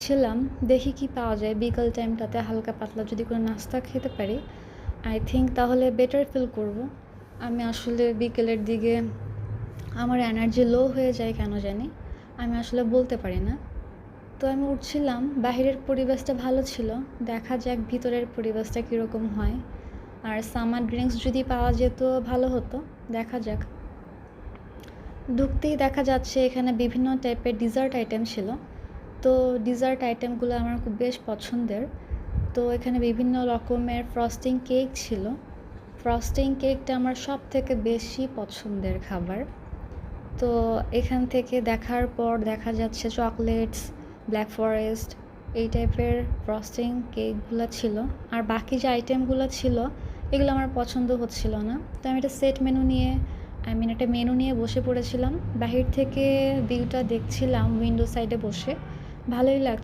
ছিলাম, দেখি কি পাওয়া যায় বিকাল টাইমটাতে হালকা পাতলা যদি কোনো নাস্তা খেতে পারি, আই থিংক তাহলে বেটার ফিল করব। আমি আসলে বিকেলের দিকে আমার এনার্জি লো হয়ে যায় কেন জানি। আমি আসলে বলতে পারি না। তো আমি উঠছিলাম, বাহিরের পরিবেশটা ভালো ছিল। দেখা যাক ভিতরের পরিবেশটা কীরকম হয়। আর সামার ড্রিঙ্কস যদি পাওয়া যেত ভালো হতো, দেখা যাক। ঢুকতেই দেখা যাচ্ছে এখানে বিভিন্ন টাইপের ডিজার্ট আইটেম ছিল। তো ডিজার্ট আইটেমগুলো আমার খুব বেশ পছন্দের। তো এখানে বিভিন্ন রকমের ফ্রস্টিং কেক ছিল। ফ্রস্টিং কেকটা আমার সবথেকে বেশি পছন্দের খাবার। তো এখান থেকে দেখার পর দেখা যাচ্ছে চকলেটস, ব্ল্যাক ফরেস্ট এই টাইপের ফ্রস্টিং কেকগুলো ছিল। আর বাকি যে আইটেমগুলো ছিল এগুলো আমার পছন্দ হচ্ছিল না। তো আমি একটা সেট মেনু নিয়ে একটা মেনু নিয়ে বসে পড়েছিলাম। বাহির থেকে ভিউটা দেখছিলাম উইন্ডো সাইডে বসে, ভালোই লাগছিল।